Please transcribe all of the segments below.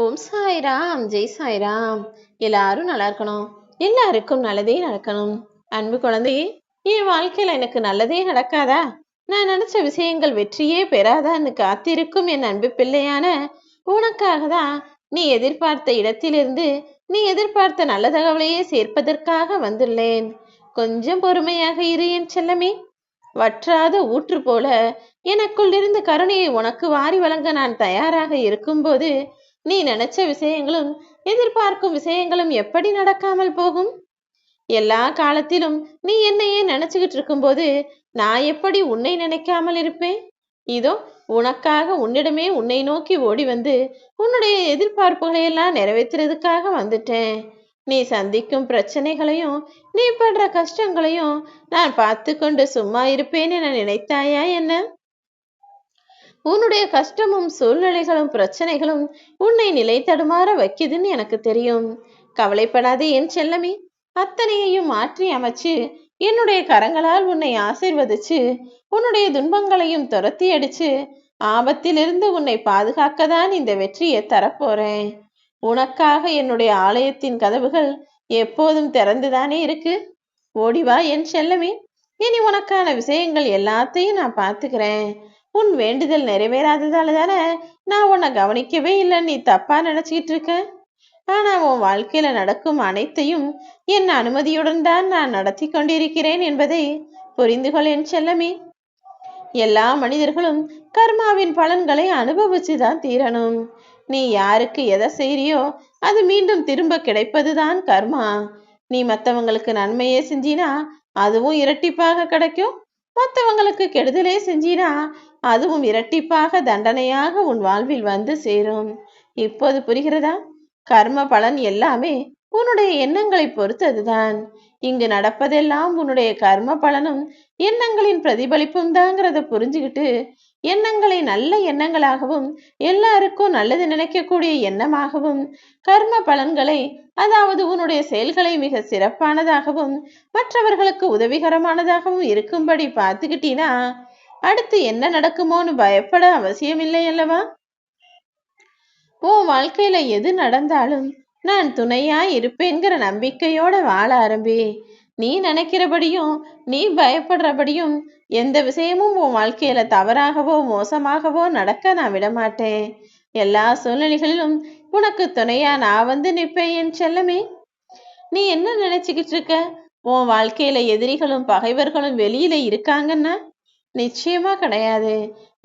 ஓம் சாய்ராம், ஜெய் சாய்ராம். எல்லாரும் நல்லா இருக்கணும். எல்லாருக்கும் நல்லதே நடக்கணும். அன்பு குழந்தையே, என் வாழ்க்கையில எனக்கு நல்லதே நடக்காதா? நான் நினைச்ச விஷயங்கள் வெற்றியே பெறாதான்னு காத்திருக்கும் என் அன்பு பிள்ளையான உனக்காக தான் நீ எதிர்பார்த்த இடத்திலிருந்து நீ எதிர்பார்த்த நல்ல தகவலையே சேர்ப்பதற்காக வந்துள்ளேன். கொஞ்சம் பொறுமையாக இரு என் செல்லமே. வற்றாத ஊற்று போல எனக்குள்ளிருந்து கருணையை உனக்கு வாரி வழங்க நான் தயாராக இருக்கும்போது நீ நினைச்ச விஷயங்களும் எதிர்பார்க்கும் விஷயங்களும் எப்படி நடக்காமல் போகும்? எல்லா காலத்திலும் நீ என்னையே நினைச்சுக்கிட்டு இருக்கும்போது நான் எப்படி உன்னை நினைக்காமல் இருப்பேன்? இதோ உனக்காக உன்னிடமே உன்னை நோக்கி ஓடி வந்து உன்னுடைய எதிர்பார்ப்புகளை எல்லாம் நிறைவேற்றுறதுக்காக வந்துட்டேன். நீ சந்திக்கும் பிரச்சனைகளையும் நீ படுற கஷ்டங்களையும் நான் பார்த்து கொண்டு சும்மா இருப்பேன் என நினைத்தாயா என்ன? உன்னுடைய கஷ்டமும் சூழ்நிலைகளும் பிரச்சனைகளும் உன்னை நிலை தடுமாற வைக்குதுன்னு எனக்கு தெரியும். கவலைப்படாதே என் செல்லமே. அத்தனையையும் மாற்றி அமைச்சு என்னுடைய கரங்களால் உன்னை ஆசீர்வதிச்சு உன்னுடைய துன்பங்களையும் துரத்தி அடிச்சு ஆபத்திலிருந்து உன்னை பாதுகாக்கத்தான் இந்த வெற்றியை தரப்போறேன். உனக்காக என்னுடைய ஆலயத்தின் கதவுகள் எப்போதும் திறந்துதானே இருக்கு. ஓடிவா என் செல்லமே. இனி உனக்கான விஷயங்கள் எல்லாத்தையும் நான் பார்த்துக்கிறேன். உன் வேண்டுதல் நிறைவேறாததால தானே நான் உன்னை கவனிக்கவே இல்லைன்னு நீ தப்பா நினைச்சுக்கிட்டு இருக்க. ஆனா உன் வாழ்க்கையில நடக்கும் அனைத்தையும் என் அனுமதியுடன் தான் நான் நடத்தி கொண்டிருக்கிறேன் என்பதை புரிந்து கொள் என் செல்லமே. எல்லா மனிதர்களும் கர்மாவின் பலன்களை அனுபவிச்சுதான் தீரணும். நீ யாருக்கு எதை செய்யறியோ அது மீண்டும் திரும்ப கிடைப்பதுதான் கர்மா. நீ மற்றவங்களுக்கு நன்மையே செஞ்சினா அதுவும் இரட்டிப்பாக கிடைக்கும். மற்றவங்களுக்கு கெடுதலே செஞ்சினா அதுவும் இரட்டிப்பாக தண்டனையாக உன் வாழ்வில் வந்து சேரும். இப்போது புரிகிறதா? கர்ம பலன் எல்லாமே உன்னுடைய எண்ணங்களை பொறுத்ததுதான். இங்கு நடப்பதெல்லாம் உன்னுடைய கர்ம பலனும் எண்ணங்களின் பிரதிபலிப்பும் தாங்கிறத புரிஞ்சுக்கிட்டு எண்ணங்களை நல்ல எண்ணங்களாகவும் எல்லாருக்கும் நல்லது நினைக்கக்கூடிய எண்ணமாகவும் கர்ம பலன்களை அதாவது உன்னுடைய செயல்களை மிக சிறப்பானதாகவும் மற்றவர்களுக்கு உதவிகரமானதாகவும் இருக்கும்படி பார்த்துக்கிட்டீனா அடுத்து என்ன நடக்குமோன்னு பயப்பட அவசியமில்லை அல்லவா? உன் வாழ்க்கையில எது நடந்தாலும் நான் துணையா இருப்பேங்கிற நம்பிக்கையோட வாழ ஆரம்பி. நீ நினைக்கிறபடியும் நீ பயப்படுறபடியும் எந்த விஷயமும் உன் வாழ்க்கையில தவறாகவோ மோசமாகவோ நடக்க நான் விடமாட்டேன். எல்லா சூழ்நிலைகளிலும் உனக்கு துணையா நான் வந்து நிற்பேன் என் செல்லமே. நீ என்ன நினைச்சுக்கிட்டு இருக்க? உன் வாழ்க்கையில எதிரிகளும் பகைவர்களும் வெளியில இருக்காங்கன்னா நிச்சயமா கிடையாது.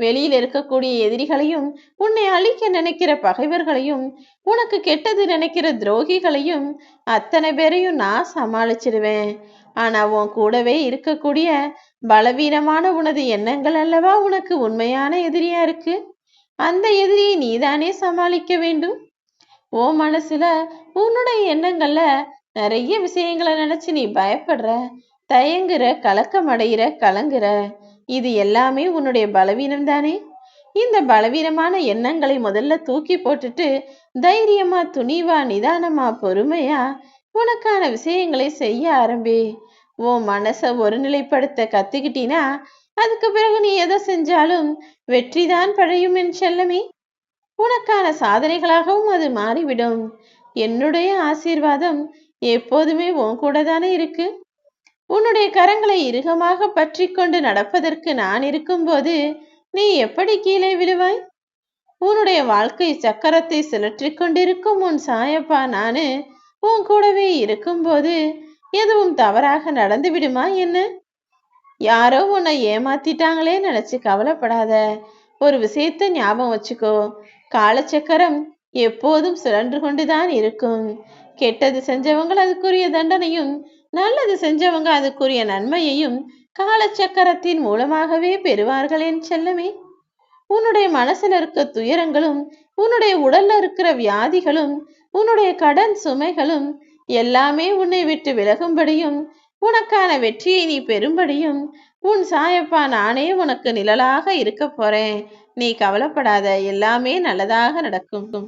வெளியில இருக்கக்கூடிய எதிரிகளையும் உன்னை அழிக்க நினைக்கிற பகைவர்களையும் உனக்கு கெட்டது நினைக்கிற துரோகிகளையும் அத்தனை பேரையும் நான் சமாளிச்சிடுவேன். ஆனா உன் கூடவே இருக்கக்கூடிய பலவீனமான உனது எண்ணங்கள் அல்லவா உனக்கு உண்மையான எதிரியா இருக்கு. அந்த எதிரியை நீதானே சமாளிக்க வேண்டும். உன் மனசுல உன்னுடைய எண்ணங்கள்ல நிறைய விஷயங்களை நினைச்சு நீ பயப்படுற, தயங்குற, கலக்கம் அடைகிற, கலங்குற. இது எல்லாமே உன்னுடைய பலவீனம் தானே. இந்த பலவீனமான எண்ணங்களை முதல்ல தூக்கி போட்டுட்டு தைரியமா துணிவா நிதானமா பொறுமையா உனக்கான விஷயங்களை செய்ய ஆரம்பி. உன் மனசை ஒருநிலைப்படுத்த கத்துக்கிட்டீனா அதுக்கு பிறகு நீ எதை செஞ்சாலும் வெற்றிதான் பழையும் என் செல்லமே. உனக்கான சாதனைகளாகவும் அது மாறிவிடும். என்னுடைய ஆசீர்வாதம் எப்போதுமே உன் கூட தானே இருக்கு. உன்னுடைய கரங்களை இறுகமாக பற்றி கொண்டு நடப்பதற்கு நான் இருக்கும்போது நீ எப்படி கீழே விழுவாய்? உன்னுடைய வாழ்க்கை சக்கரத்தை சுழற்றி கொண்டிருக்கும் உன் சாயப்பா நானு உன் கூடவே இருக்கும்போது எதுவும் தவறாக நடந்து விடுமா என்ன? யாரோ உன்னை ஏமாத்திட்டாங்களே நினைச்சு கவலைப்படாத. ஒரு விஷயத்த ஞாபகம் வச்சுக்கோ. காலச்சக்கரம் எப்போதும் சுழன்று கொண்டுதான் இருக்கும். கெட்டது செஞ்சவங்க அதுக்குரிய தண்டனையும் நல்லது செஞ்சவங்க அதுக்குரிய நன்மையையும் காலச்சக்கரத்தின் மூலமாகவே பெறுவார்கள் என் செல்லமே. உன்னுடைய மனசுல இருக்க துயரங்களும் உன்னுடைய உடல்ல இருக்கிற வியாதிகளும் உன்னுடைய கடன் சுமைகளும் எல்லாமே உன்னை விட்டு விலகும்படியும் உனக்கான வெற்றியை நீ பெறும்படியும் உன் சாயப்பா நானே உனக்கு நிழலாக இருக்க போறேன். நீ கவலைப்படாத, எல்லாமே நல்லதாக நடக்கும்.